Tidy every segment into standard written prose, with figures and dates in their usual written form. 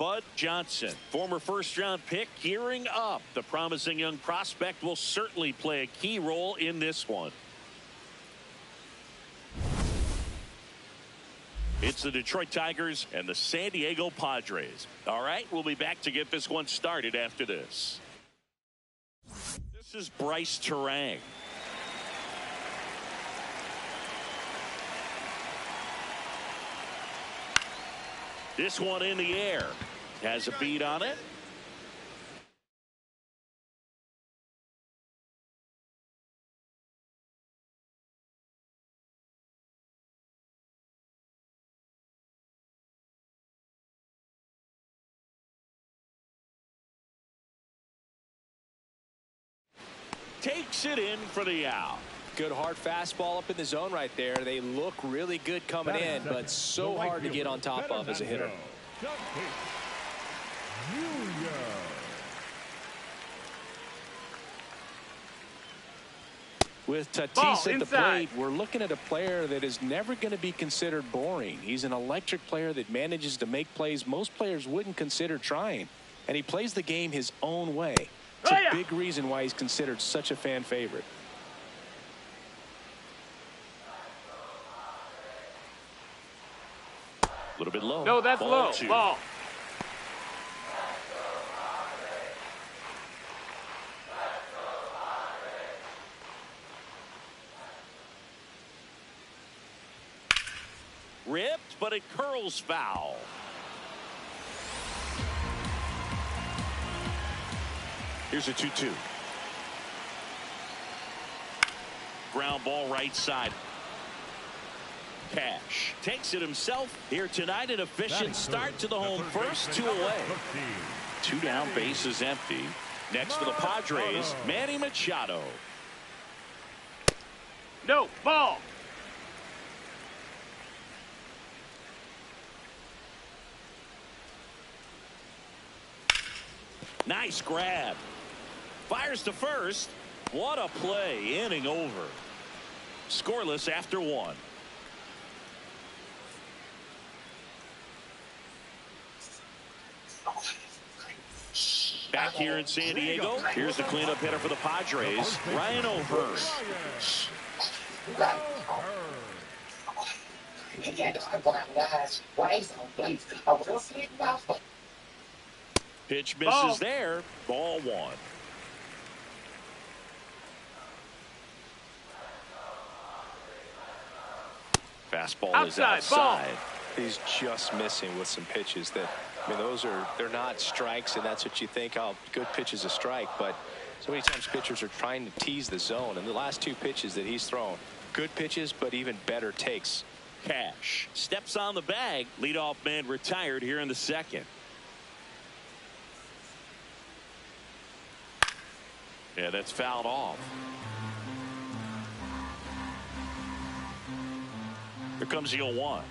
Bud Johnson, former first-round pick, gearing up. The promising young prospect will certainly play a key role in this one. It's the Detroit Tigers and the San Diego Padres. All right, we'll be back to get this one started after this. This is Bryce Terang. This one in the air. Has a beat on it. Takes it in for the out. Good hard fastball up in the zone right there. They look really good coming in, but so hard to get on top of as a hitter. With Tatis at the plate, we're looking at a player that is never going to be considered boring. He's an electric player that manages to make plays most players wouldn't consider trying. And he plays the game his own way. It's a big reason why he's considered such a fan favorite. A little bit low. No, that's low. Ball. Ripped, but it curls foul. Here's a 2-2. Ground ball right side. Cash takes it himself here tonight. An efficient start to the home first. 2 away. 2 down, bases empty. Next for the Padres, Manny Machado. No, ball. Nice grab. Fires to first. What a play. Inning over. Scoreless after 1. Back here in San Diego, here's the cleanup hitter for the Padres, Ryan O'Hearn. Pitch misses there. Ball 1. Fastball is outside. He's just missing with some pitches that, I mean, they're not strikes, and that's what you think, oh, good pitch is a strike, but so many times pitchers are trying to tease the zone, and the last 2 pitches that he's thrown, good pitches, but even better takes. Cash steps on the bag. Leadoff man retired here in the second. Yeah, that's fouled off. Here comes the 0-1.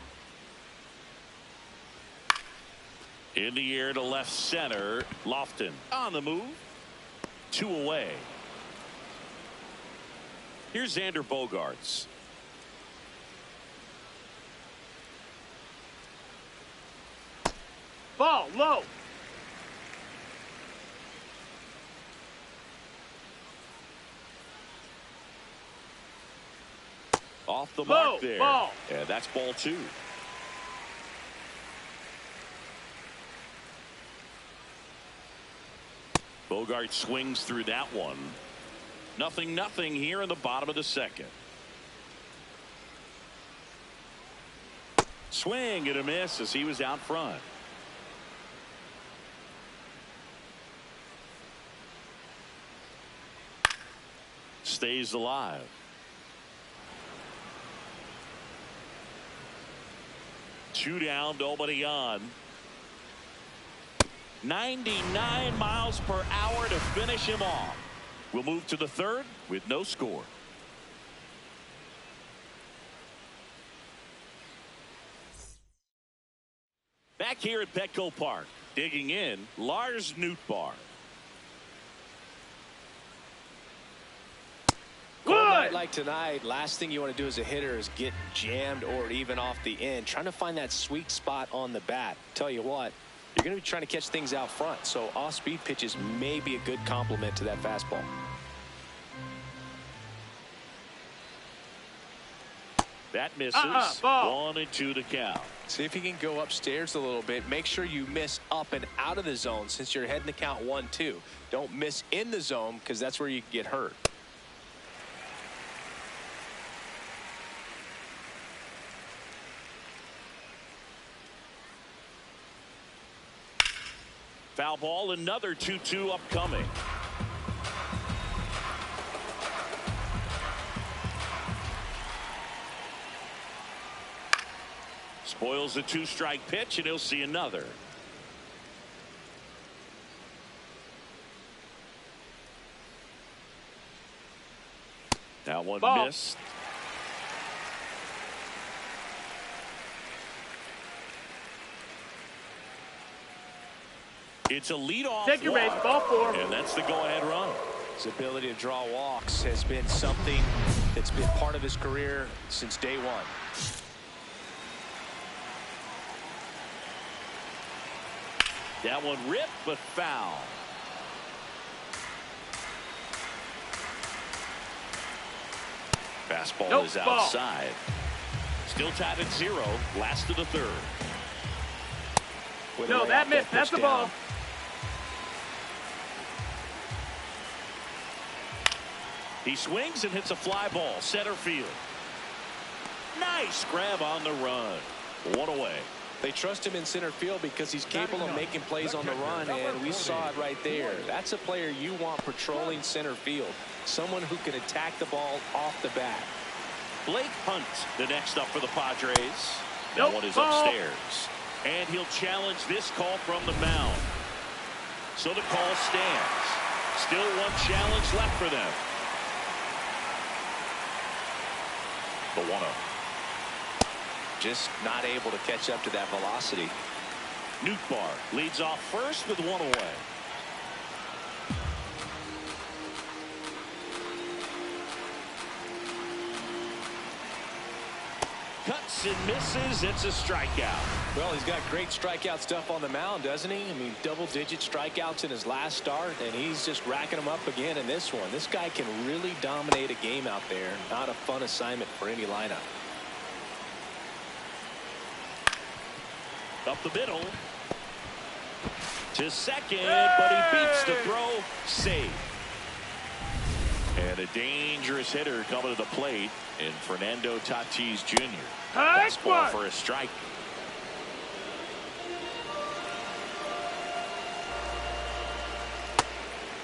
In the air to left center. Lofton on the move. 2 away. Here's Xander Bogaerts. Ball low. Off the mark there. Ball. Yeah, that's ball 2. Bogaerts swings through that one. 0-0 here in the bottom of the second. Swing and a miss as he was out front. Stays alive. Two down, nobody on. 99 miles per hour to finish him off. We'll move to the third with no score. Back here at Petco Park, digging in, Lars Nootbaar. Night like tonight, last thing you want to do as a hitter is get jammed or even off the end. Trying to find that sweet spot on the bat. Tell you what, You're going to be trying to catch things out front, so off-speed pitches may be a good complement to that fastball. That misses. 1-2 to count. See if you can go upstairs a little bit. Make sure you miss up and out of the zone since you're heading to count 1-2. Don't miss in the zone because that's where you can get hurt. Foul ball, another 2-2 upcoming. Spoils a 2-strike pitch, and he'll see another. That one missed. It's a leadoff. Take your base, ball 4. And that's the go-ahead run. His ability to draw walks has been something that's been part of his career since day one. That one ripped, but foul. Fastball is outside. Still tied at 0. Last of the third. No, that missed. That's the ball. He swings and hits a fly ball. Center field. Nice grab on the run. 1 away. They trust him in center field because he's capable of making plays on the run, and we saw it right there. That's a player you want patrolling center field. Someone who can attack the ball off the bat. Blake Hunt, the next up for the Padres. That one is upstairs. And he'll challenge this call from the mound. So the call stands. Still one challenge left for them. The 1-0. Just not able to catch up to that velocity. Nootbaar leads off first with 1 away. Cuts and misses. It's a strikeout. Well, he's got great strikeout stuff on the mound, doesn't he? I mean, double-digit strikeouts in his last start, and he's just racking them up again in this one. This guy can really dominate a game out there. Not a fun assignment for any lineup. Up the middle. To second, but he beats the throw. Save. And a dangerous hitter coming to the plate in Fernando Tatis Jr. Fastball for a strike.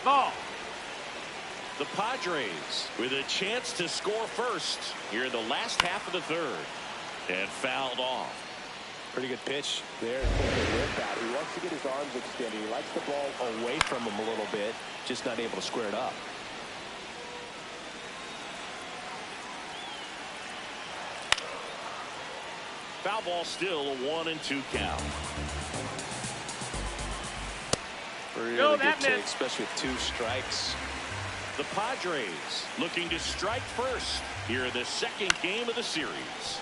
Ball. The Padres with a chance to score first here in the last half of the third. And fouled off. Pretty good pitch there. He wants to get his arms extended. He likes the ball away from him a little bit, just not able to square it up. Foul ball, still a 1-2 count. Really good take, especially with 2 strikes. The Padres looking to strike first here in the second game of the series.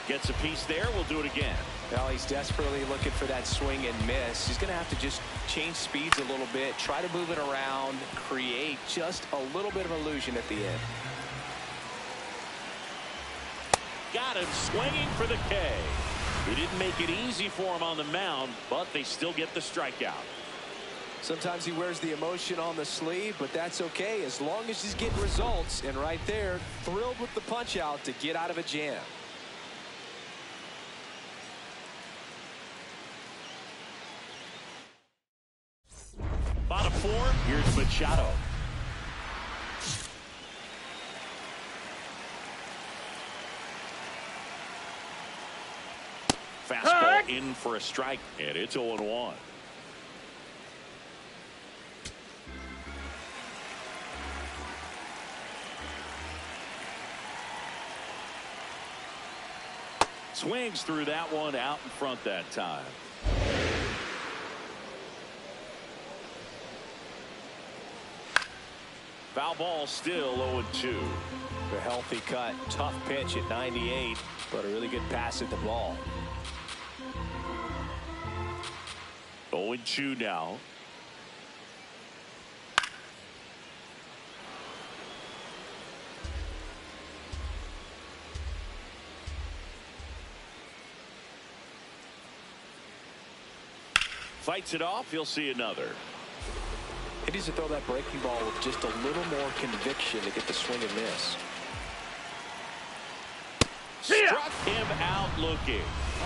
Gets a piece there. We'll do it again. Well, he's desperately looking for that swing and miss. He's going to have to just change speeds a little bit, try to move it around, create just a little bit of illusion at the end. Got him swinging for the K. He didn't make it easy for him on the mound, but they still get the strikeout. Sometimes he wears the emotion on the sleeve, but that's okay as long as he's getting results. And right there, thrilled with the punch out to get out of a jam. Bottom 4, here's Machado. Fastball in for a strike, and it's 0-1. Swings through that one, out in front that time. Foul ball, still 0-2. A healthy cut, tough pitch at 98, but a really good pass at the ball. 0-2 now. Fights it off. He'll see another. He needs to throw that breaking ball with just a little more conviction to get the swing and miss. Struck him out looking.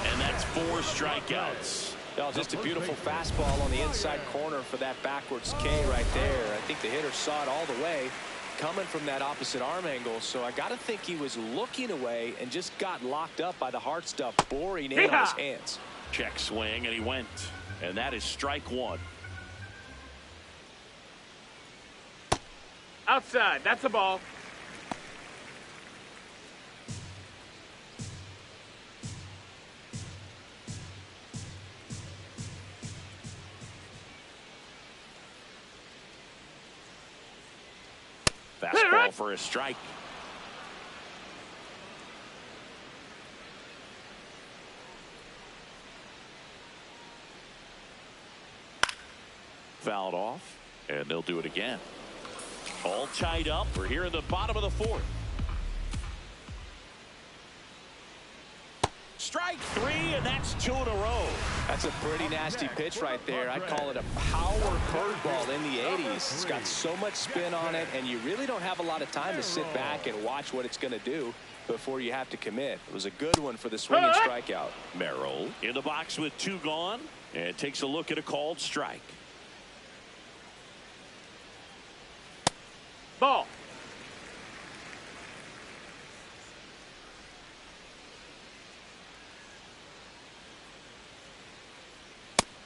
And that's 4 strikeouts. Well, just a beautiful fastball on the inside corner for that backwards K right there. I think the hitter saw it all the way coming from that opposite arm angle. So I got to think he was looking away and just got locked up by the hard stuff boring in on his hands. Check swing, and he went. And that is strike 1. Outside. That's a ball. Fastball for a strike. Fouled off, and they'll do it again. All tied up. We're here in the bottom of the 4th. Strike 3, and that's 2 in a row. That's a pretty nasty pitch right there. I'd call it a power curveball in the 80s. It's got so much spin on it, and you really don't have a lot of time to sit back and watch what it's going to do before you have to commit. It was a good one for the swinging strikeout. Merrill in the box with 2 gone, and takes a look at a called strike. Ball.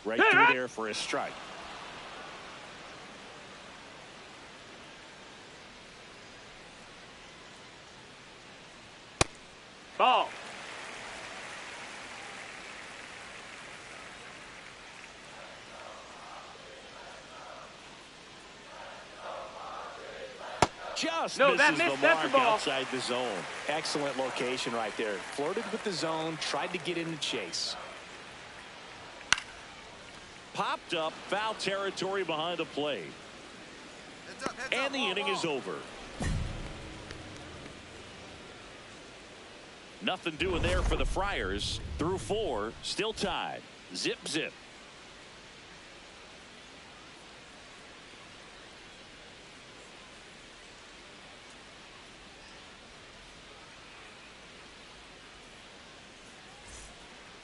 Right through there for a strike. Ball. Just no, misses that missed. the That's mark the ball. outside the zone. Excellent location right there. Flirted with the zone, tried to get in the chase. Popped up, foul territory behind the plate. And the inning is over. Nothing doing there for the Friars. Through 4, still tied. Zip, zip.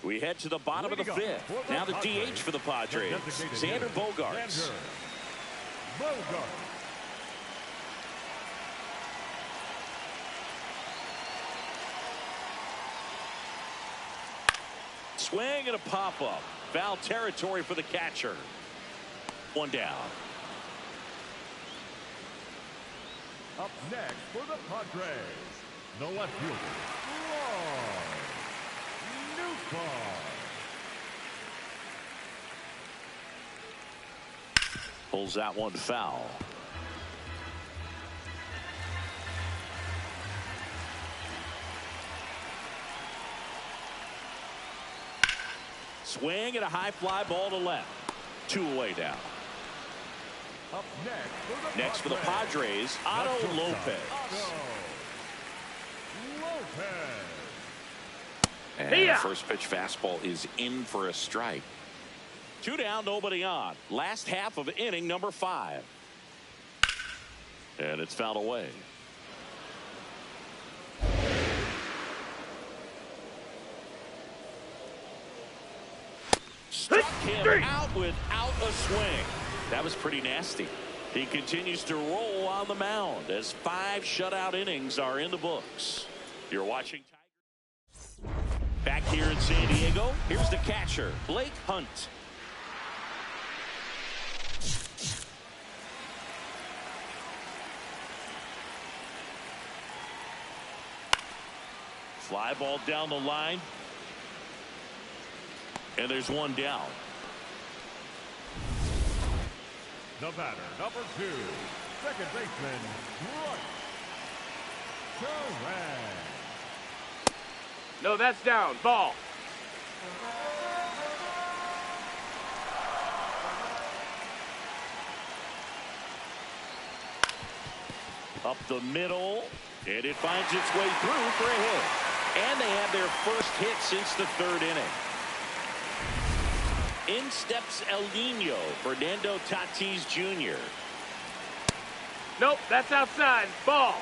We head to the bottom of the 5th. Now the DH for the Padres, Xander Bogaerts. Swing and a pop-up. Foul territory for the catcher. 1 down. Up next for the Padres, the left fielder, Pulls that one foul. Swing and a high fly ball to left. 2 away now. Up next for the Padres, Otto Lopez. And the first pitch fastball is in for a strike. 2 down, nobody on. Last half of inning number 5. And it's fouled away. Struck him out without a swing. That was pretty nasty. He continues to roll on the mound as 5 shutout innings are in the books. You're watching Tigers. Back here in San Diego, here's the catcher, Blake Hunt. Fly ball down the line. And there's 1 down. The batter, number 2, second baseman, Bryce. No, that's down. Ball. Up the middle, and it finds its way through for a hit. And they have their first hit since the third inning. In steps El Nino, Fernando Tatis Jr. Nope, that's outside. Ball.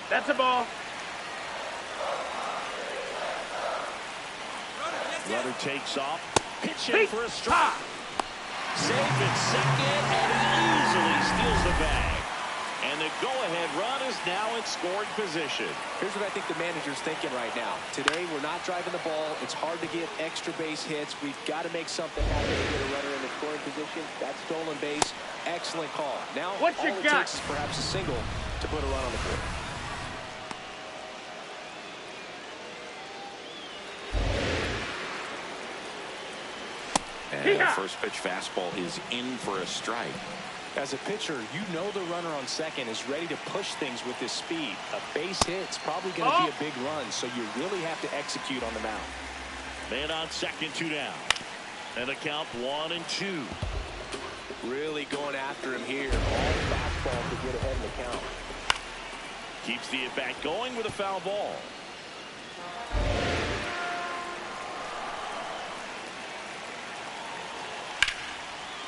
That's a ball. Runner takes off. Pitching for a strike. Saved at second, and he easily steals the bag. And the go-ahead run is now in scoring position. Here's what I think the manager's thinking right now. Today, we're not driving the ball. It's hard to get extra base hits. We've got to make something happen to get a runner in the scoring position. That stolen base, excellent call. Now, all it takes is perhaps a single to put a run on the board. And the first pitch fastball is in for a strike. As a pitcher, you know the runner on second is ready to push things with his speed. A base hit's probably going to be a big run, so you really have to execute on the mound. Man on second, 2 down. And the count 1-2. Really going after him here. All fastball to get ahead in the count. Keeps the at-bat going with a foul ball.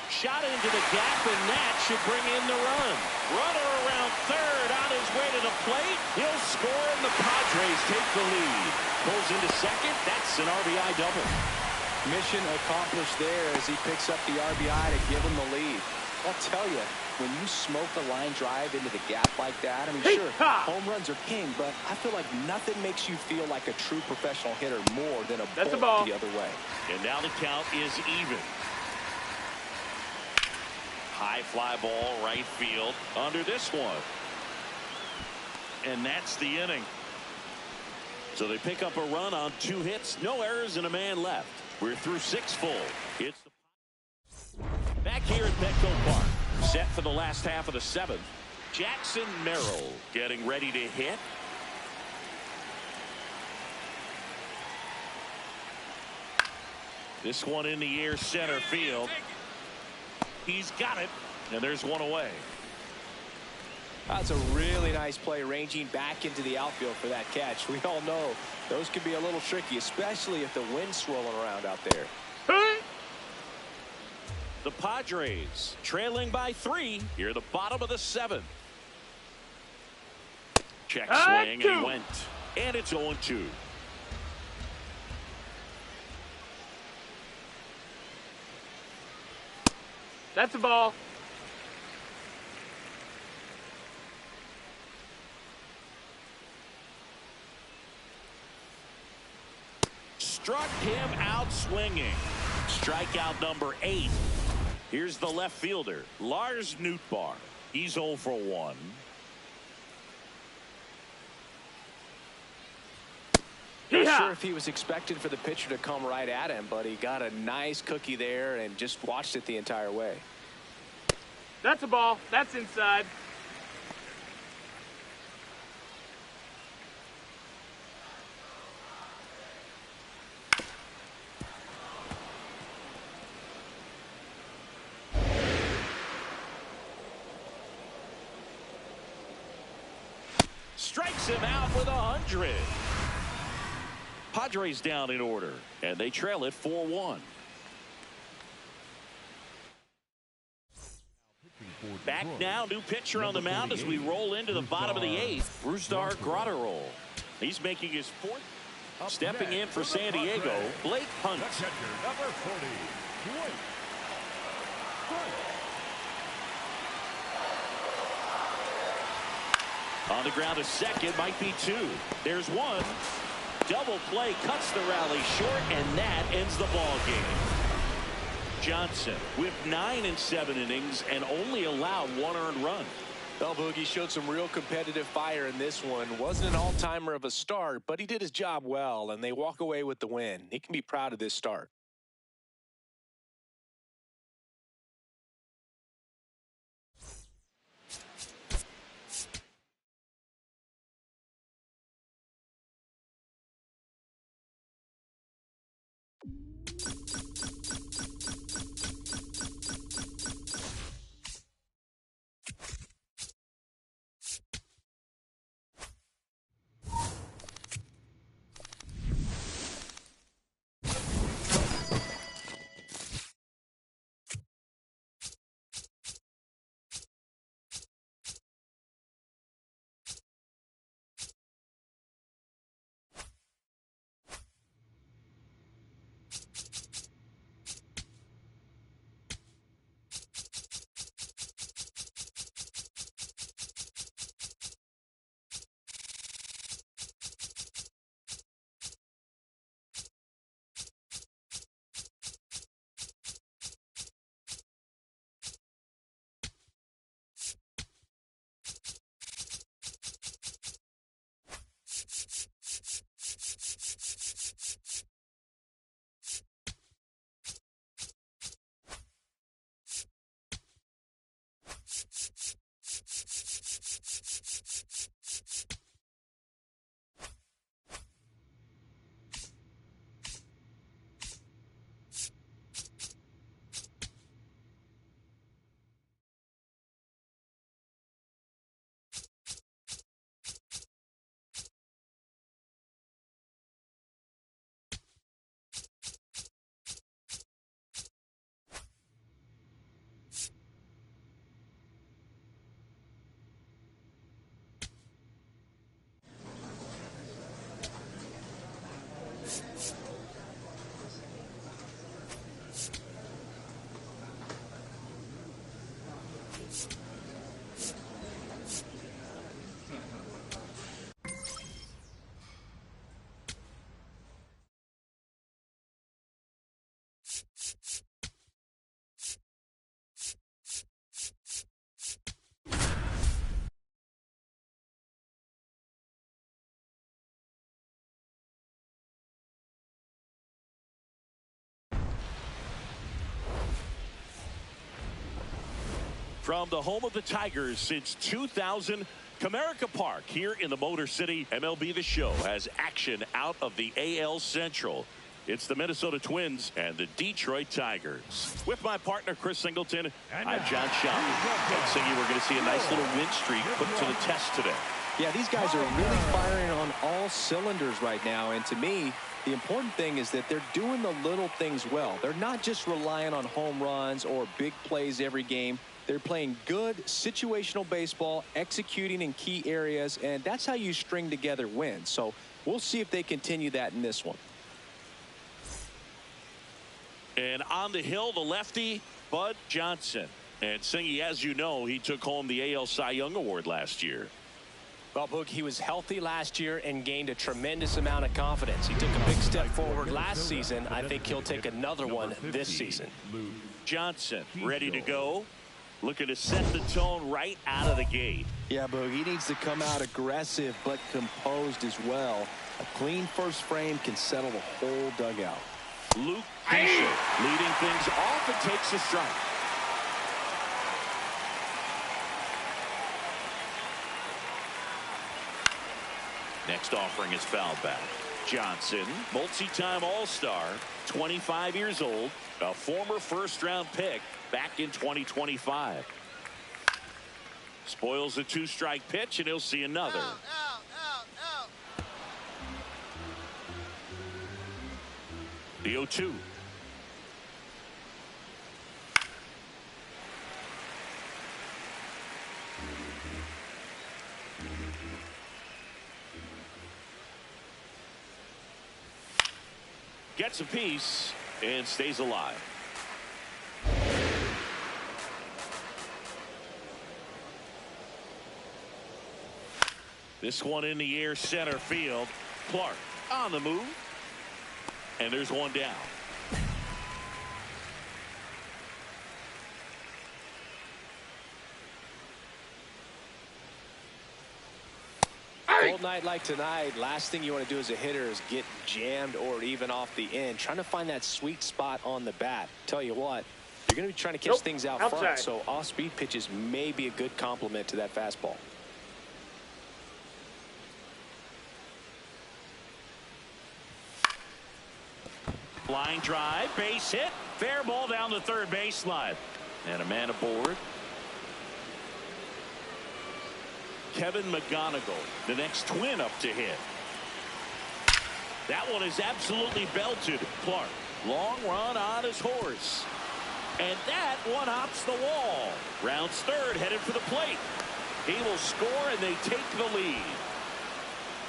Shot into the gap, and that should bring in the run. Runner around third on his way to the plate. He'll score, and the Padres take the lead. Pulls into second. That's an RBI double. Mission accomplished there as he picks up the RBI to give him the lead. I'll tell you, when you smoke a line drive into the gap like that, I mean, sure, home runs are king, but I feel like nothing makes you feel like a true professional hitter more than a ball the other way. And now the count is even. High fly ball, right field, under this one. And that's the inning. So they pick up a run on 2 hits, no errors, and a man left. We're through 6 full. It's back here at Petco Park. Set for the last half of the 7th. Jackson Merrill getting ready to hit. This one in the air, center field. He's got it, and there's one away. That's a really nice play, ranging back into the outfield for that catch. We all know those can be a little tricky, especially if the wind's swirling around out there. The Padres trailing by 3 here at the bottom of the 7th. Check swing, and he went. And it's 0-2. That's a ball. Struck him out swinging. Strikeout number 8. Here's the left fielder, Lars Nootbaar. He's 0 for 1. Not sure if he was expecting for the pitcher to come right at him, but he got a nice cookie there and just watched it the entire way. That's a ball. That's inside. Strikes him out with 100. Padres down in order, and they trail it 4-1. Back now, new pitcher on the mound as we roll into the bottom of the 8th. Brusdar Graterol. He's making his 4th. Stepping in for San Diego, Blake Hunt. Number 40, Blake On the ground, a second, might be 2. There's 1. Double play cuts the rally short, and that ends the ball game. Johnson with 9 in 7 innings and only allowed 1 earned run. Well, Boogie showed some real competitive fire in this one. Wasn't an all-timer of a start, but he did his job well, and they walk away with the win. He can be proud of this start. From the home of the Tigers since 2000, Comerica Park here in the Motor City, MLB The Show has action out of the AL Central. It's the Minnesota Twins and the Detroit Tigers. With my partner, Chris Singleton, I'm John Schaub. And Singy, we're going to see a nice little win streak put to the test today. Yeah, these guys are really firing on all cylinders right now. And to me, the important thing is that they're doing the little things well. They're not just relying on home runs or big plays every game. They're playing good situational baseball, executing in key areas, and that's how you string together wins. So we'll see if they continue that in this one. And on the hill, the lefty, Bud Johnson. And Singy, as you know, he took home the AL Cy Young Award last year. Well, Boog, he was healthy last year and gained a tremendous amount of confidence. He took a big step forward last season. I think he'll take another one this season. Johnson ready to go. Looking to set the tone right out of the gate. Yeah, Boog, he needs to come out aggressive but composed as well. A clean first frame can settle the whole dugout. Luke Fisher leading things off and takes a strike. Next offering is foul back. Johnson, multi-time All-Star, 25 years old, a former first-round pick back in 2025. Spoils a two-strike pitch, and he'll see another. The 0-2. Gets a piece and stays alive. This one in the air, center field. Clark on the move. And there's one down. Cold night like tonight, last thing you want to do as a hitter is get jammed or even off the end. Trying to find that sweet spot on the bat. Tell you what, you're going to be trying to catch things out front, so off-speed pitches may be a good complement to that fastball. Line drive, base hit, fair ball down the third baseline. And a man aboard. Kevin McGonigal, the next Twin up to hit. That one is absolutely belted. Clark, long run on his horse. And that one hops the wall. Rounds third, headed for the plate. He will score, and they take the lead.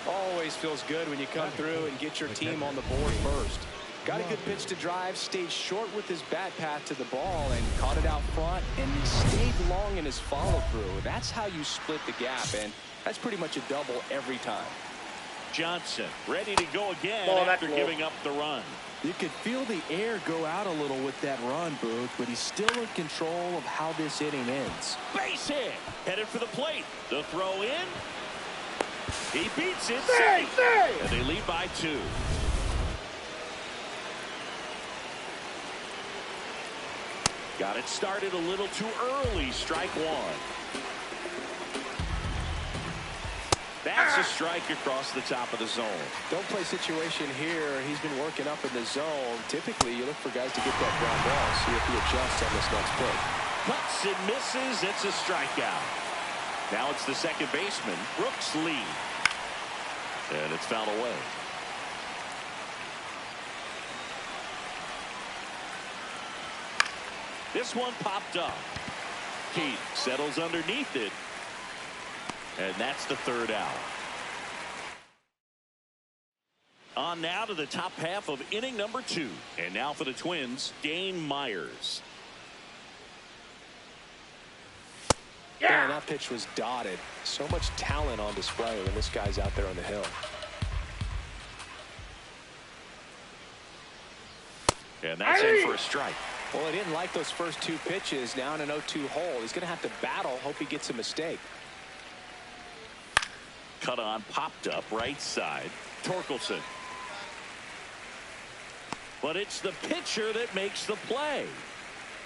Always feels good when you come through and get your team on the board first. Got a good pitch to drive, stayed short with his bat path to the ball and caught it out front, and he stayed long in his follow-through. That's how you split the gap, and that's pretty much a double every time. Johnson ready to go again after giving up the run. You could feel the air go out a little with that run, Booth, but he's still in control of how this inning ends. Base hit, headed for the plate. The throw in. He beats it. Safe. And they lead by 2. Got it started a little too early. Strike one. That's a strike across the top of the zone. Don't play situation here. He's been working up in the zone. Typically, you look for guys to get that ground ball. See if he adjusts on this next play. Cuts and misses. It's a strikeout. Now it's the second baseman, Brooks Lee. And it's fouled away. This one popped up. Keith settles underneath it. And that's the third out. On now to the top half of inning number 2. And now for the Twins, Dane Myers. Yeah, that pitch was dotted. So much talent on display when this guy's out there on the hill. And that's in for a strike. Well, he didn't like those first 2 pitches. Now in an 0-2 hole, he's going to have to battle. Hope he gets a mistake. Cut on, popped up, right side. Torkelson. But it's the pitcher that makes the play.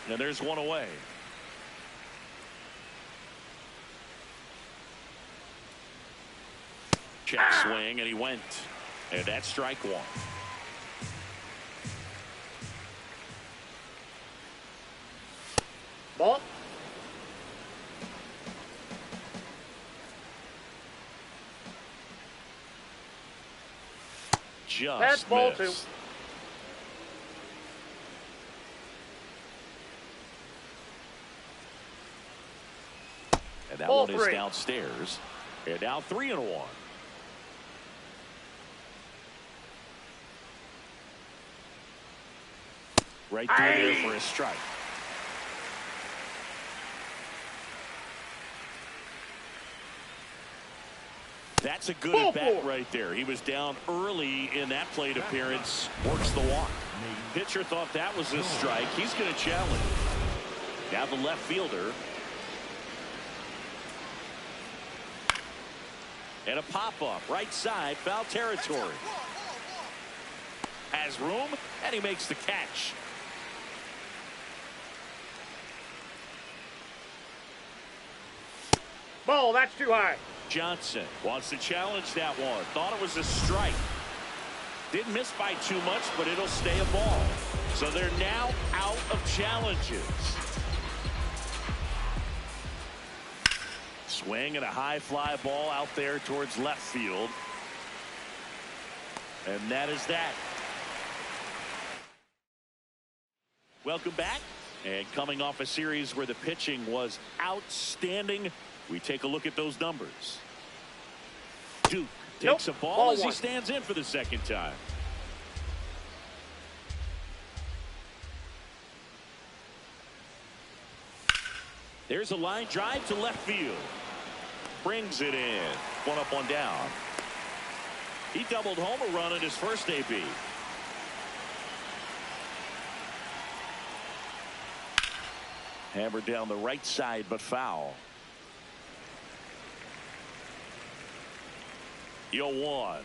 And there's one away. Check swing, and he went. And that's strike 1. Ball. Just ball missed. 2. And that Ball one is 3. downstairs. And now 3-1. Right through there for a strike. That's a good at bat right there. He was down early in that plate appearance. Works the walk. Pitcher thought that was a strike. He's going to challenge. Now the left fielder. And a pop-up. Right side. Foul territory. Has room. And he makes the catch. Ball, that's too high. Johnson wants to challenge that one. Thought it was a strike. Didn't miss by too much, but it'll stay a ball. So they're now out of challenges. Swing and a high fly ball out there towards left field. And that is that. Welcome back. And coming off a series where the pitching was outstanding, we take a look at those numbers. Duke takes a ball as he stands in for the second time. There's a line drive to left field. Brings it in. One up, one down. He doubled home a run in his first AB. Hammered down the right side, but foul. 0-1.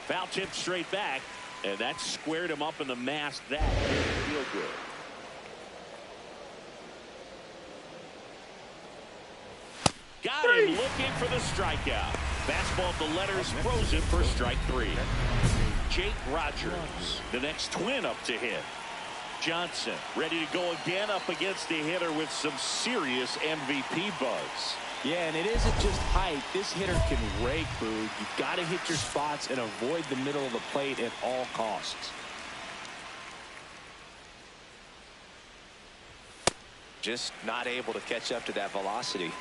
Foul tip straight back, and that squared him up in the mask. That didn't feel good. Got him looking for the strikeout. Fastball at the letters, frozen for strike 3. Jake Rogers, the next Twin up to hit. Johnson ready to go again up against a hitter with some serious MVP buzz. Yeah, and it isn't just height. This hitter can rake, Boog. You've got to hit your spots and avoid the middle of the plate at all costs. Just not able to catch up to that velocity.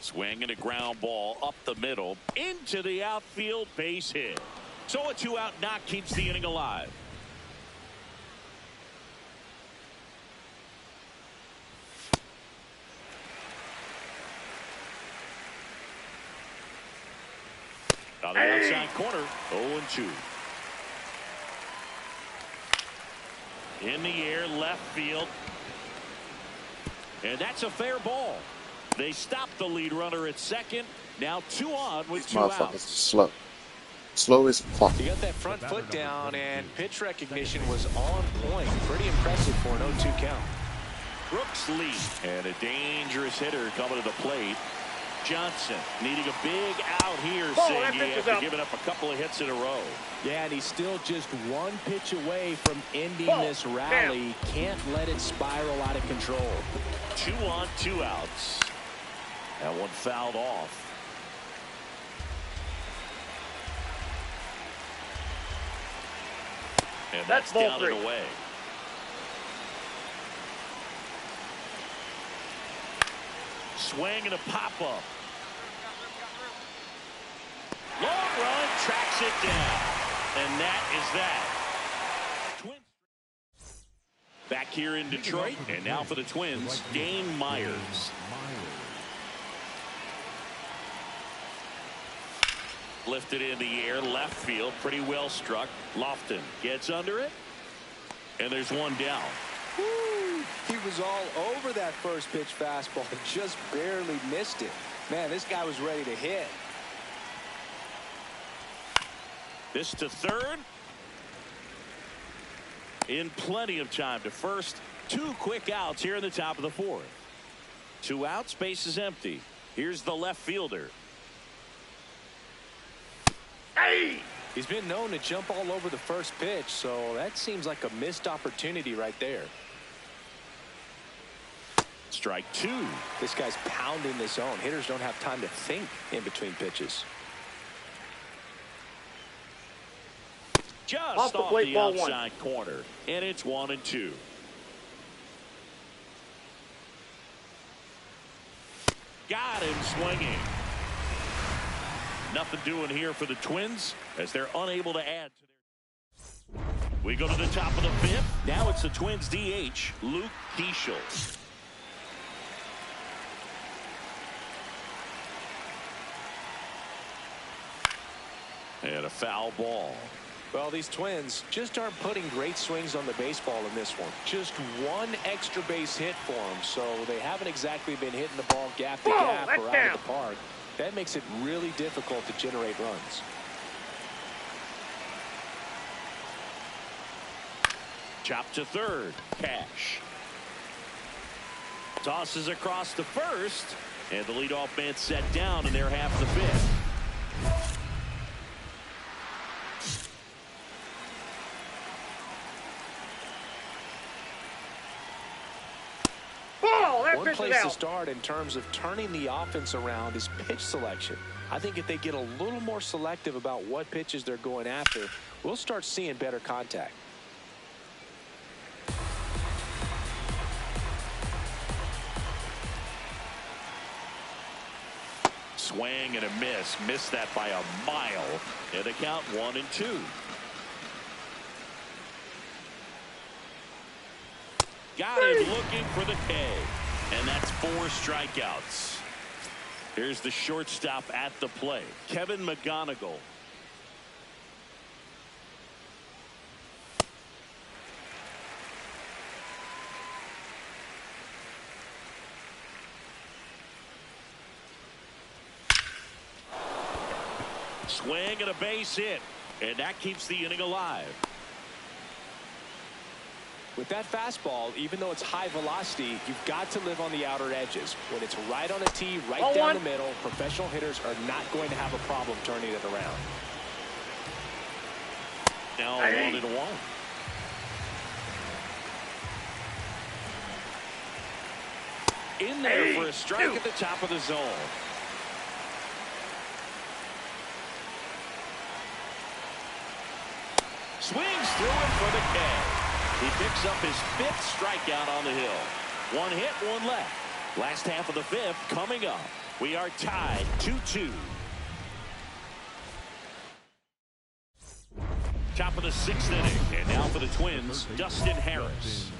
Swing and a ground ball up the middle into the outfield, base hit. So a 2-out knock keeps the inning alive. On the outside corner, 0-2. In the air, left field. And that's a fair ball. They stop the lead runner at second. Now 2 on with 2 outs. Slow. Slow as fuck. He got that front foot down, and pitch recognition was on point. Pretty impressive for an 0-2 count. Brooks lead. And a dangerous hitter coming to the plate. Johnson needing a big out here, Siggy, after giving up a couple of hits in a row. Yeah, and he's still just 1 pitch away from ending this rally. Can't let it spiral out of control. 2 on, 2 outs. That one fouled off. And that's down and away. Swing and a pop-up. Long run, tracks it down. And that is that. Twins. Back here in Detroit, and now for the Twins, Dane Myers. Lifted in the air, left field, pretty well struck. Lofton gets under it, and there's one down. Woo! He was all over that first pitch fastball, just barely missed it. Man, this guy was ready to hit. This to third. In plenty of time to first. 2 quick outs here in the top of the 4th. 2 outs, base is empty. Here's the left fielder. Hey! He's been known to jump all over the first pitch, so that seems like a missed opportunity right there. Strike 2. This guy's pounding the zone. Hitters don't have time to think in between pitches. Just off the plate, the ball outside corner, and it's 1-2. Got him swinging. Nothing doing here for the Twins as they're unable to add to their. We go to the top of the 5th. Now it's the Twins DH, Luke Keeschel. And a foul ball. Well, these Twins just aren't putting great swings on the baseball in this one. Just one extra base hit for them, so they haven't exactly been hitting the ball gap to gap or out of the park. That makes it really difficult to generate runs. Chop to third. Cash. Tosses across to first, and the leadoff man set down in their half of the 5th. One place to start in terms of turning the offense around is pitch selection. I think if they get a little more selective about what pitches they're going after, we'll start seeing better contact. Swing and a miss. Missed that by a mile. And the count 1-2. Got him looking for the K. And that's 4 strikeouts. Here's the shortstop at the plate, Kevin McGonigal. Swing and a base hit. And that keeps the inning alive. With that fastball, even though it's high velocity, you've got to live on the outer edges. When it's right on a tee, right down the middle, professional hitters are not going to have a problem turning it around. Now 1-1. In there for a strike at the top of the zone. Swings through it for the K. He picks up his 5th strikeout on the hill. 1 hit, 1 left. Last half of the 5th coming up. We are tied 2-2. Top of the 6th inning. And now for the Twins, Dustin Harris.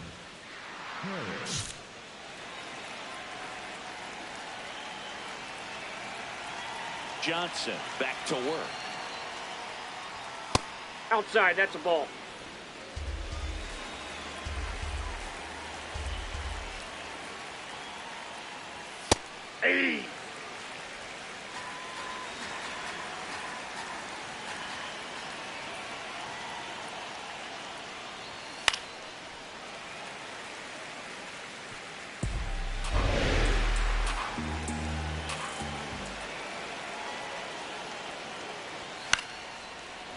Johnson back to work. Outside, that's a ball. Hey!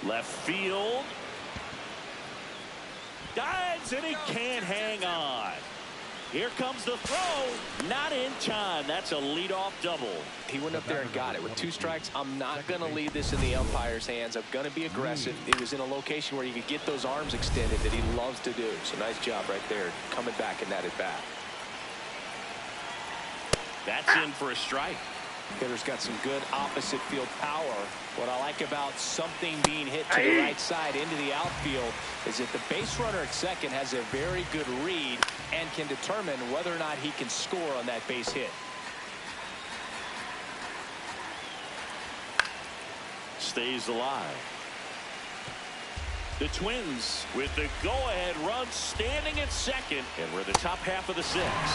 Left field. Dives and he can't hang on. Here comes the throw. Not in time. That's a leadoff double. He went up there and got it. With 2 strikes, I'm not going to leave this in the umpire's hands. I'm going to be aggressive. It was in a location where you could get those arms extended that he loves to do. So nice job right there, coming back in that at bat. That's in for a strike. Hitter's got some good opposite field power. What I like about something being hit to the right side into the outfield is that the base runner at second has a very good read and can determine whether or not he can score on that base hit. stays alive. The Twins with the go-ahead run standing at second, and we're the top half of the sixth.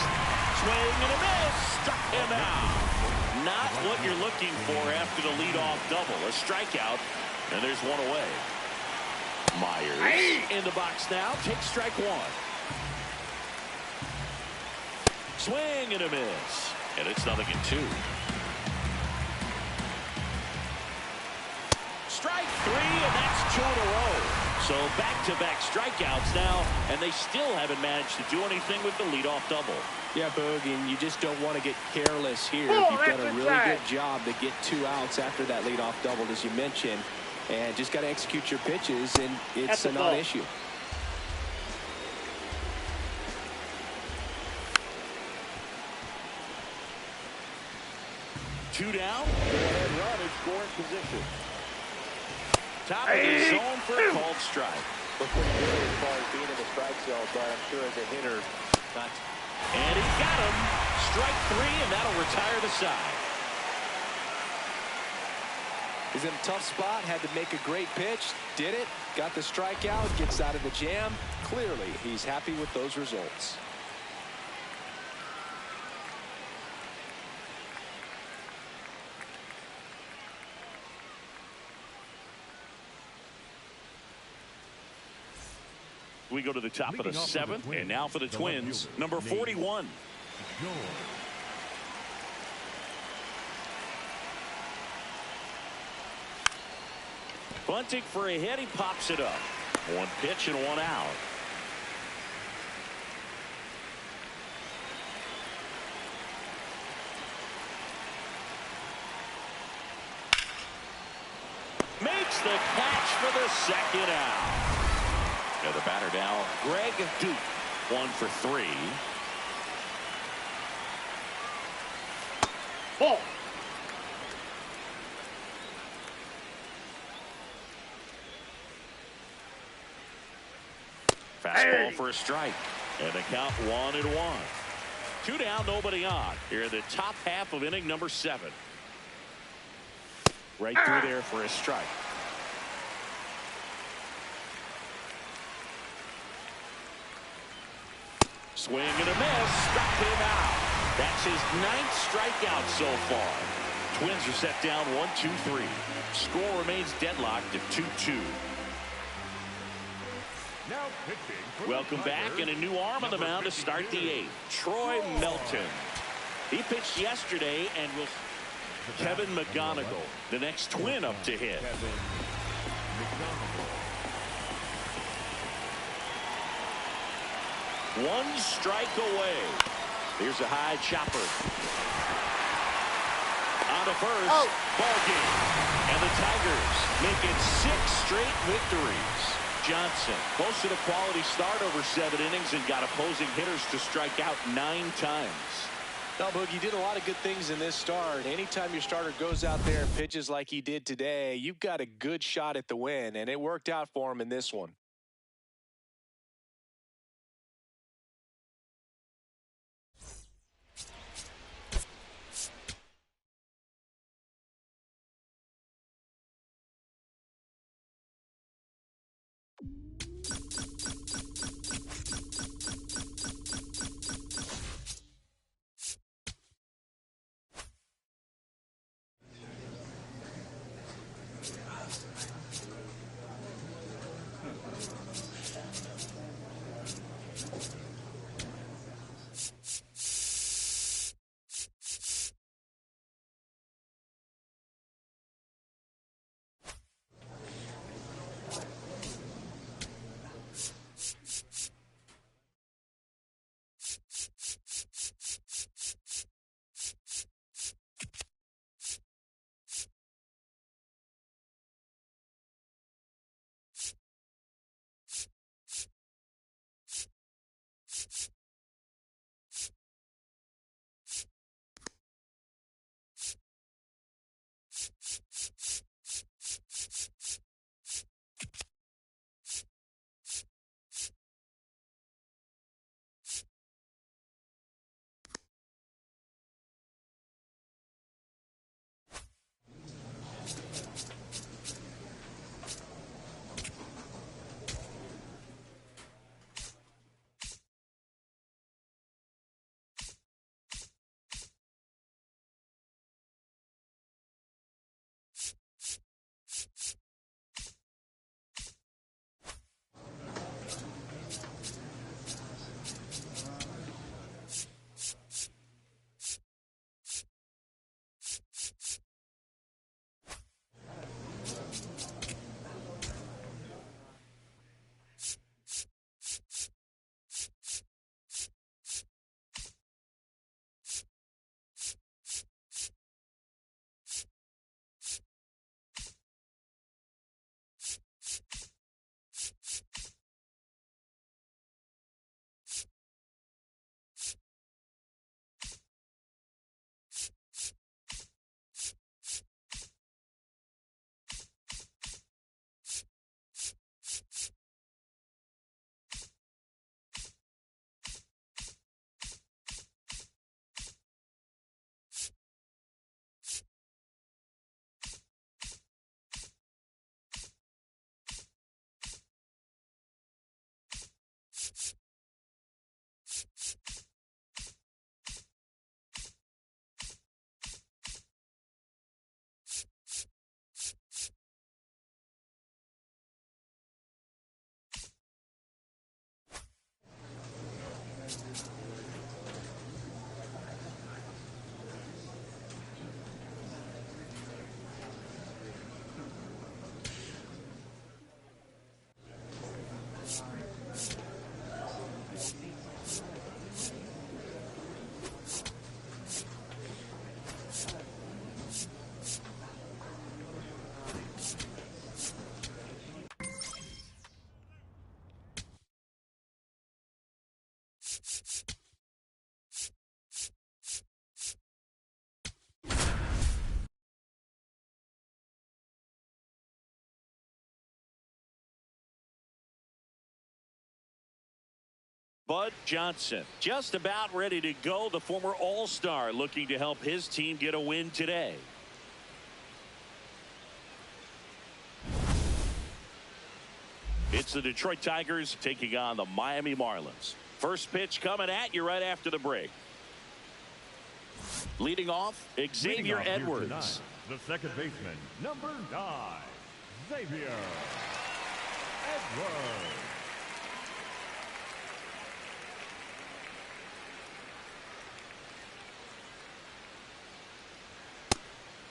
Swing and a miss. Struck him out. Not what you're looking for after the leadoff double. A strikeout, and there's one away. Myers in the box now. Takes strike one. Swing and a miss. And it's 0-2. Strike three, and that's 2 in a row. So back-to-back strikeouts now, and they still haven't managed to do anything with the leadoff double. Yeah, Boog, and you just don't want to get careless here. You've done a really good job to get 2 outs after that leadoff double, as you mentioned, and just got to execute your pitches, and it's a non-issue. Two down. Go-ahead run in scoring position. Top of the zone for a called strike. Look pretty good as far as being in the strike zone, but I'm sure as a hitter, not. And he got him. Strike 3, and that'll retire the side. He's in a tough spot, had to make a great pitch, did it, got the strikeout, gets out of the jam. Clearly, he's happy with those results. We go to the top of the 7th, and now for the Twins, number 41. Bunting for a hit, he pops it up. 1 pitch and 1 out. Makes the catch for the 2nd out. Now the batter now, Greg Duke, 1 for 3. Ball. Fastball for a strike. And the count 1-1. 2 down, nobody on. Here in the top half of inning number 7. Right through there for a strike. Swing and a miss. Struck him out. That's his 9th strikeout so far. Twins are set down 1-2-3. Score remains deadlocked at 2-2. Welcome back, and a new arm on the mound to start the 8th. Troy Melton. He pitched yesterday, and will Kevin McGonigal, the next Twin up to hit. One strike away. Here's a high chopper. On to first. Ball game. And the Tigers make it 6 straight victories. Johnson, close to the quality start over 7 innings and got opposing hitters to strike out 9 times. No, Boogie did a lot of good things in this start. Anytime your starter goes out there and pitches like he did today, you've got a good shot at the win, and it worked out for him in this one. Bud Johnson, just about ready to go. The former All-Star looking to help his team get a win today. It's the Detroit Tigers taking on the Miami Marlins. First pitch coming at you right after the break. Leading off, Xavier Edwards. Tonight, the second baseman, number 9, Xavier Edwards.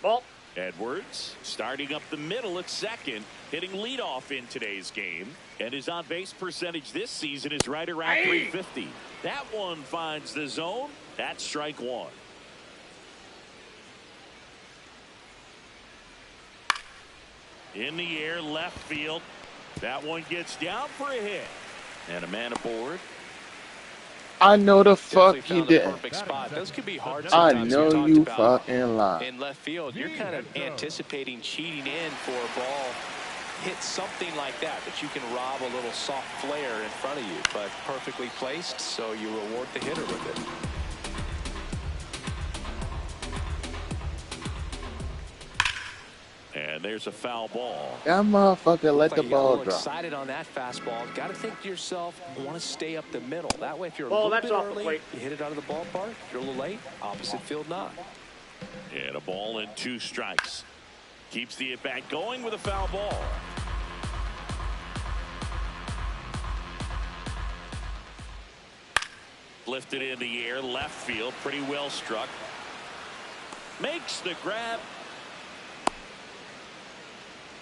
Ball. Edwards starting up the middle at second, hitting leadoff in today's game, and his on-base percentage this season is right around .350. That one finds the zone. That's strike one. In the air, left field. That one gets down for a hit, and a man aboard. I know the fuck you didn't. Perfect spot. Those could be hard I sometimes. know you fucking lied. In left field, you're kind of anticipating cheating in for a ball. Hit something like that, but you can rob a little soft flare in front of you. But perfectly placed, so you reward the hitter with it. And there's a foul ball. That motherfucker let the ball drop. Excited on that fastball. Got to think to yourself, I want to stay up the middle. That way, if you're a Ball, little that's bit off the early, plate. you hit it out of the ballpark. If you're a little late, opposite field knock. And a ball and 2 strikes. Keeps the at-bat going with a foul ball. Lifted in the air, left field, pretty well struck. Makes the grab.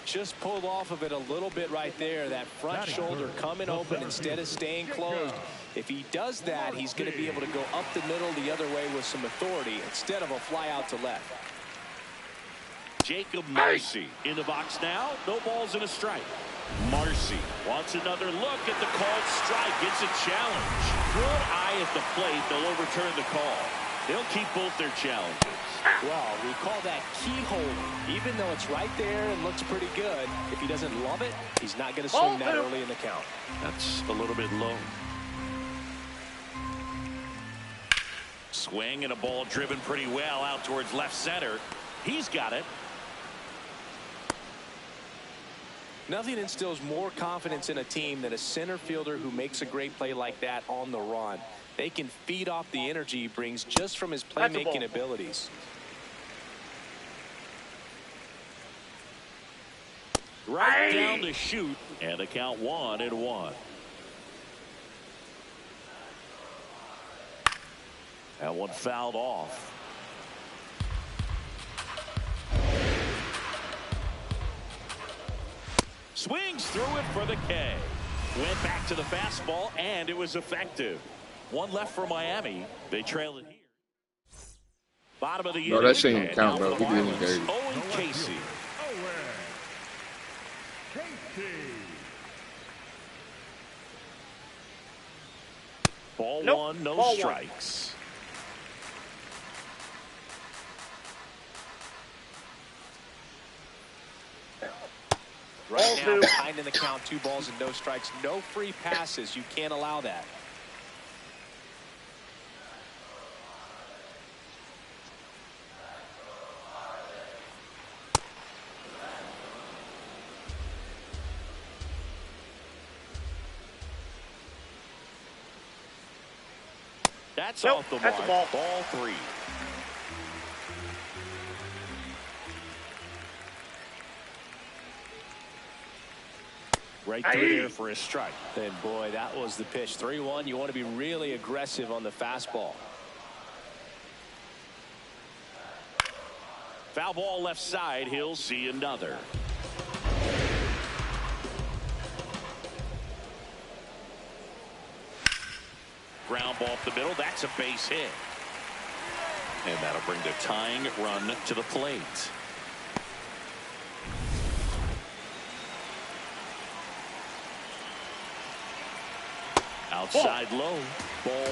Just pulled off of it a little bit right there. That front shoulder coming open instead of staying closed. If he does that, he's going to be able to go up the middle the other way with some authority instead of a fly out to left. Jacob Marcy in the box now. No balls and a strike. Marcy wants another look at the called strike. Gets a challenge. Good eye at the plate. They'll overturn the call. They'll keep both their challenges. Well, we call that keyhole. Even though it's right there and looks pretty good, if he doesn't love it, he's not going to swing that early in the count. That's a little bit low. Swing and a ball driven pretty well out towards left center. He's got it. Nothing instills more confidence in a team than a center fielder who makes a great play like that on the run. They can feed off the energy he brings just from his playmaking abilities. Right down the chute, and the count 1-1. That one fouled off. Swings through it for the K. Went back to the fastball, and it was effective. One left for Miami. They trail it here. Bottom of the No, that shit ain't count, bro. We didn't dirty. Owen Casey. Ball one, no strikes. Right now, behind in the count, 2 balls and no strikes. No free passes. You can't allow that. That's off the mark. Ball 3. Right through there for a strike. And boy, that was the pitch. 3-1. You want to be really aggressive on the fastball. Foul ball left side. He'll see another. Ground ball up the middle. That's a base hit. And that'll bring the tying run to the plate. Outside low. Ball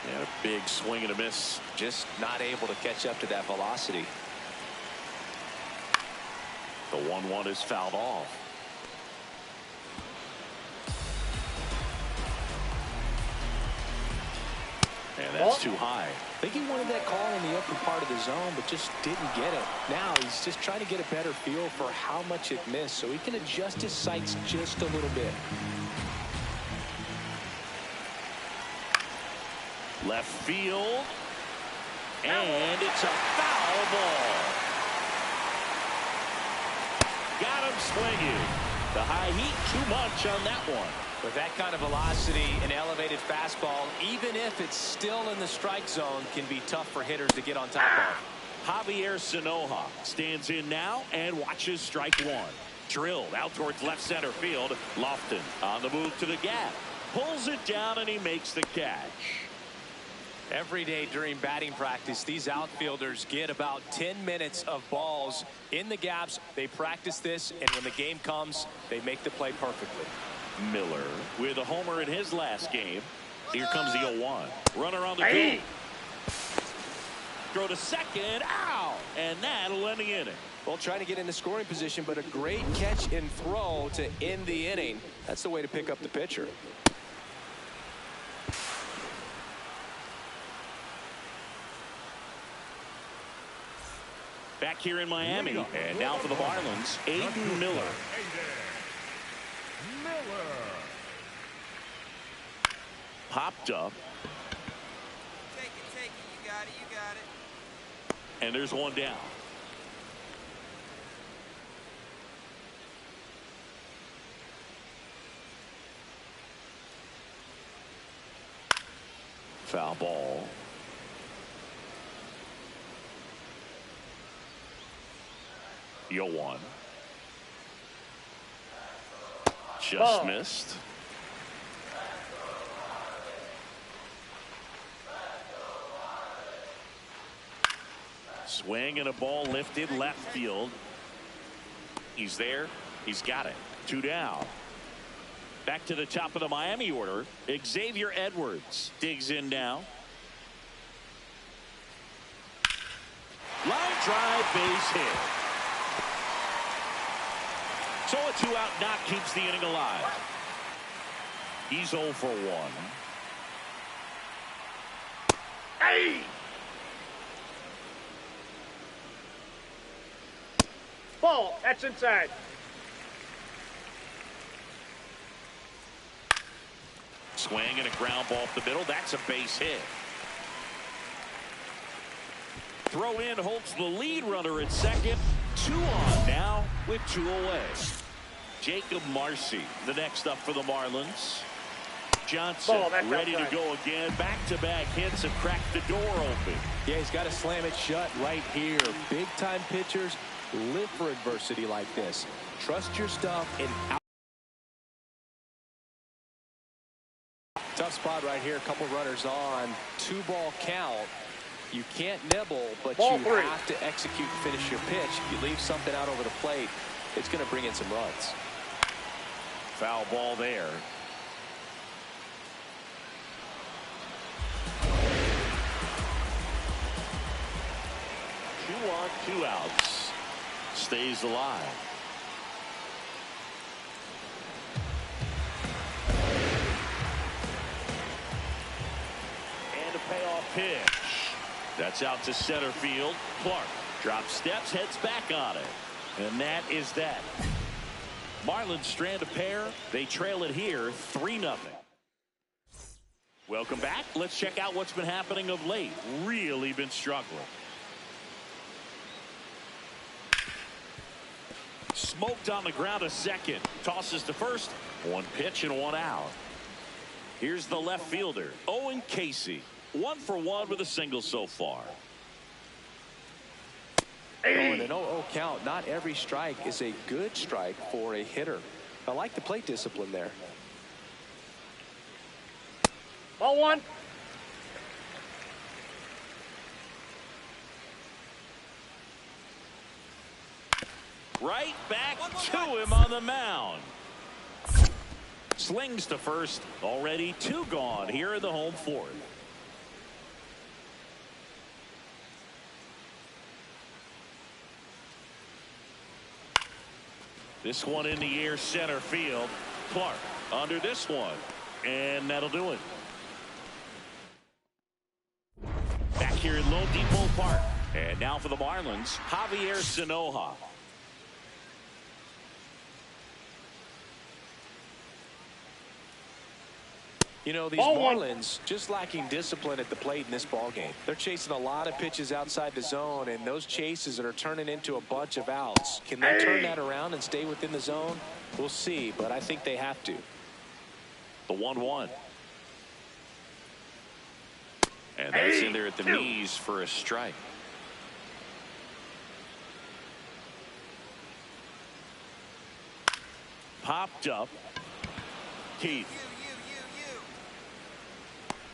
1. And a big swing and a miss. Just not able to catch up to that velocity. The 1-1 is fouled off. And that's too high. I think he wanted that call in the upper part of the zone, but just didn't get it. Now he's just trying to get a better feel for how much it missed so he can adjust his sights just a little bit. Left field. And it's a foul ball. Got him swinging. The high heat, too much on that one. With that kind of velocity, an elevated fastball, even if it's still in the strike zone, can be tough for hitters to get on top of. Javier Sanoja stands in now and watches strike one. Drilled out towards left center field. Lofton on the move to the gap. Pulls it down and he makes the catch. Every day during batting practice, these outfielders get about 10 minutes of balls in the gaps. They practice this, and when the game comes, they make the play perfectly. Miller with a homer in his last game. Here comes the 0-1. Runner on the go. Throw to second. Ow! And that'll end the inning. Well, trying to get into scoring position, but a great catch and throw to end the inning. That's the way to pick up the pitcher. Back here in Miami, and now for the Marlins, Aiden Miller. Popped up. Take it, you got it. And there's one down. Foul ball. The 0-1. Just missed. Swing and a ball lifted left field. He's there. He's got it. 2 down. Back to the top of the Miami order. Xavier Edwards digs in now. Line drive, base hit. So a 2-out knock keeps the inning alive. He's 0 for 1. Hey! Ball. That's inside. Swing and a ground ball up the middle. That's a base hit. Throw in holds the lead runner at second. 2 on now with 2 away. Jacob Marcy, the next up for the Marlins. Johnson ready to go again. Back-to-back hits have cracked the door open. Yeah, he's got to slam it shut right here. Big-time pitchers live for adversity like this. Trust your stuff and out. Tough spot right here. A couple runners on. 2-ball count. You can't nibble, but you have to execute and finish your pitch. If you leave something out over the plate, it's going to bring in some runs. Foul ball there. 2 on, 2 outs. Stays alive. And a payoff pitch. That's out to center field. Clark drops steps, heads back on it. And that is that. Marlins strand a pair. They trail it here 3-0. Welcome back. Let's check out what's been happening of late. Really been struggling. Smoked on the ground a second. Tosses to first. 1 pitch and 1 out. Here's the left fielder, Owen Casey. 1 for 1 with a single so far. An 0-0 count. Not every strike is a good strike for a hitter. I like the plate discipline there. Ball 1. Right back to him on the mound. Slings to first. Already 2 gone here in the home 4th. This one in the air, center field. Clark under this one. And that'll do it. here in Lone Depot Park. And now for the Marlins, Javier Sanoja. You know, these Marlins just lacking discipline at the plate in this ballgame. They're chasing a lot of pitches outside the zone, and those chases that are turning into a bunch of outs. Can they turn that around and stay within the zone? We'll see, but I think they have to. The 1-1. And that's in there at the knees for a strike. Popped up. Keith.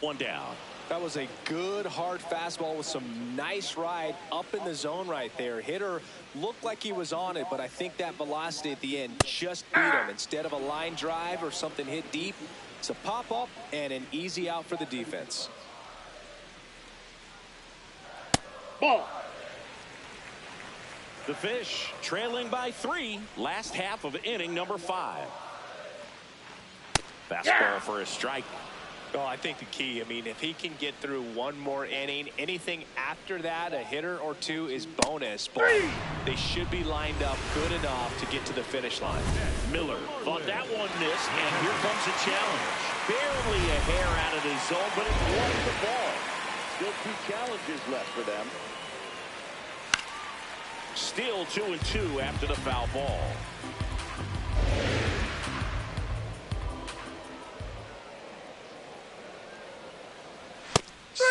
One down. That was a good hard fastball with some nice ride up in the zone right there. Hitter looked like he was on it, but I think that velocity at the end just beat him. Instead of a line drive or something hit deep, it's a pop up and an easy out for the defense. Ball. The Fish trailing by 3. Last half of inning number 5. Fastball for a strike. Oh, I think the key, I mean, if he can get through one more inning, anything after that, a hitter or two is bonus. But they should be lined up good enough to get to the finish line. Miller thought that one missed, and here comes a challenge. Barely a hair out of the zone, but it won the ball. Still 2 challenges left for them. Still 2-2 after the foul ball.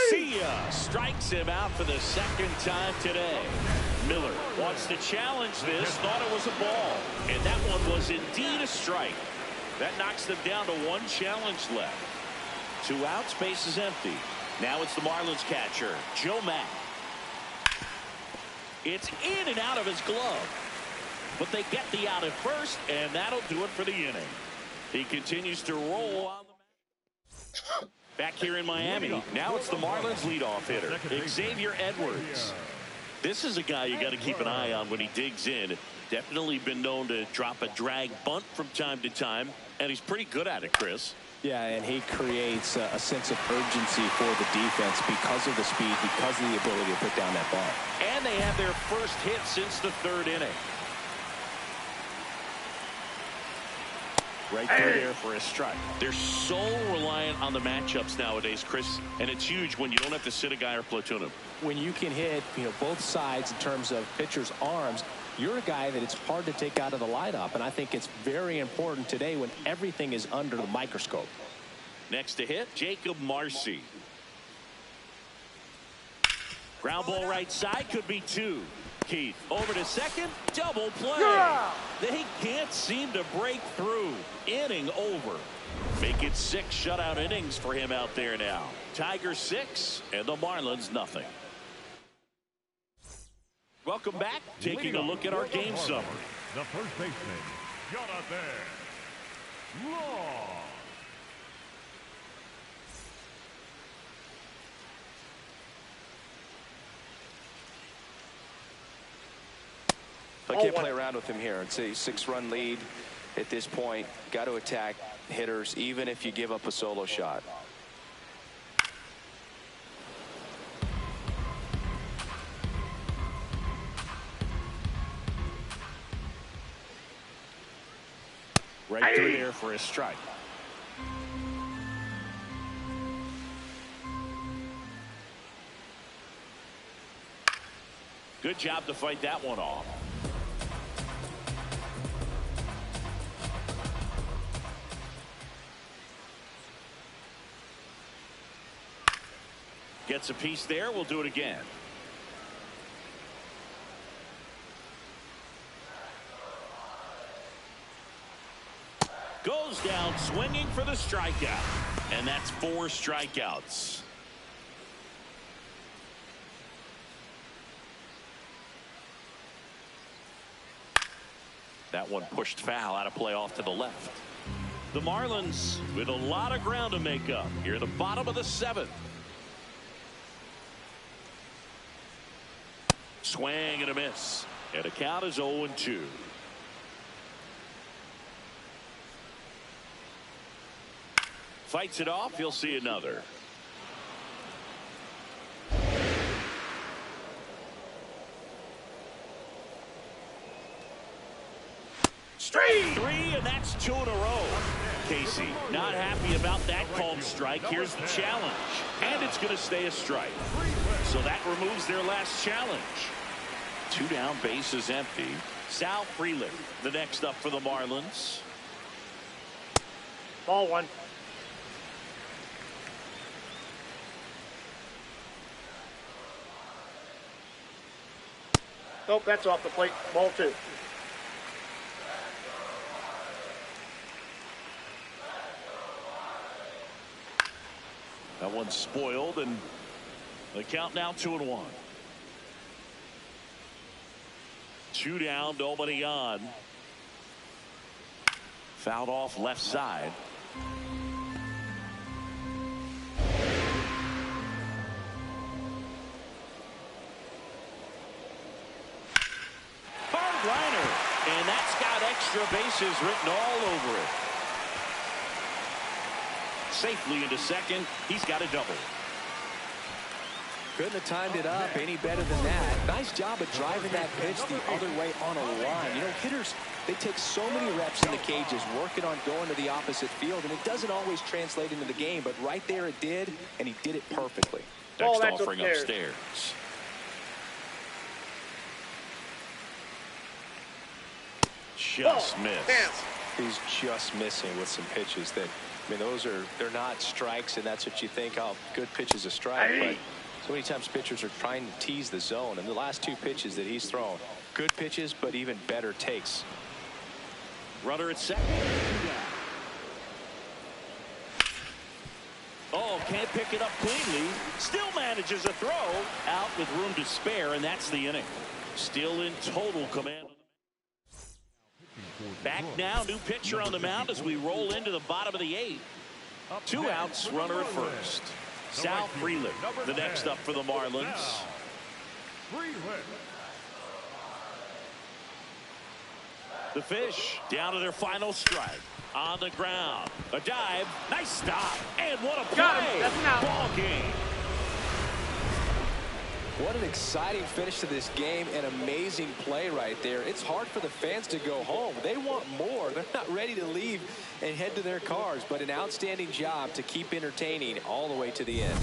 See ya. Strikes him out for the second time today. Miller wants to challenge this. Thought it was a ball. And that one was indeed a strike. That knocks them down to 1 challenge left. 2 outs, base is empty. Now it's the Marlins catcher, Joe Mack. It's in and out of his glove. But they get the out at first, and that'll do it for the inning. He continues to roll on the back here in Miami. Now it's the Marlins leadoff hitter, Xavier Edwards. This is a guy you got to keep an eye on when he digs in. Definitely been known to drop a drag bunt from time to time, and he's pretty good at it, Chris. Yeah, and he creates a sense of urgency for the defense because of the speed, because of the ability to put down that ball. And they have their first hit since the 3rd inning. Right through there for a strike. They're so reliant on the matchups nowadays, Chris, and it's huge when you don't have to sit a guy or platoon him. When you can hit, both sides in terms of pitchers' arms, you're a guy that it's hard to take out of the lineup, and I think it's very important today when everything is under the microscope. Next to hit, Jacob Marcy. Ground ball right side, could be 2. Keith over to second, double play. They can't seem to break through. Inning over. Make it 6 shutout innings for him out there now. Tigers 6 and the Marlins nothing. Welcome back. Taking a look at our game summary. The first baseman, Jonathan Law. I can't play around with him here. It's a 6-run lead at this point. Got to attack hitters even if you give up a solo shot. Right through there for a strike. Good job to fight that one off. Gets a piece there. We'll do it again. Goes down swinging for the strikeout. And that's 4 strikeouts. That one pushed foul out of play off to the left. The Marlins with a lot of ground to make up here at the bottom of the 7th. Swing and a miss. And the count is 0-2. Fights it off. He'll see another. Strike three, and that's 2 in a row. Casey not happy about that called strike. Here's the challenge, and it's going to stay a strike. So that removes their last challenge. 2 down, base is empty. Sal Frelick, the next up for the Marlins. Ball 1. Nope, that's off the plate. Ball 2. That one's spoiled, and the count now 2-1. 2 down, nobody on. Fouled off left side. Hard liner, and that's got extra bases written all over it. Safely into second. He's got a double. Couldn't have timed it up any better than that. Nice job of driving that pitch the other way on a line. You know, hitters, they take so many reps in the cages working on going to the opposite field, and it doesn't always translate into the game, but right there it did, and he did it perfectly. Next offering upstairs. Just missed. He's just missing with some pitches that, I mean, they're not strikes, and that's what you think, oh, good pitch is a strike, but so many times pitchers are trying to tease the zone, and the last 2 pitches that he's thrown, good pitches, but even better takes. Runner at second. Oh, can't pick it up cleanly. Still manages a throw out with room to spare, and that's the inning. Still in total command. Back now, new pitcher on the mound as we roll into the bottom of the 8th. 2 outs, runner at first. Sal Frelick, the next up for the Marlins. The Fish down to their final strike. On the ground. A dive. Nice stop. And what a play. Ball game. What an exciting finish to this game, and amazing play right there. It's hard for the fans to go home. They want more. They're not ready to leave and head to their cars, but an outstanding job to keep entertaining all the way to the end.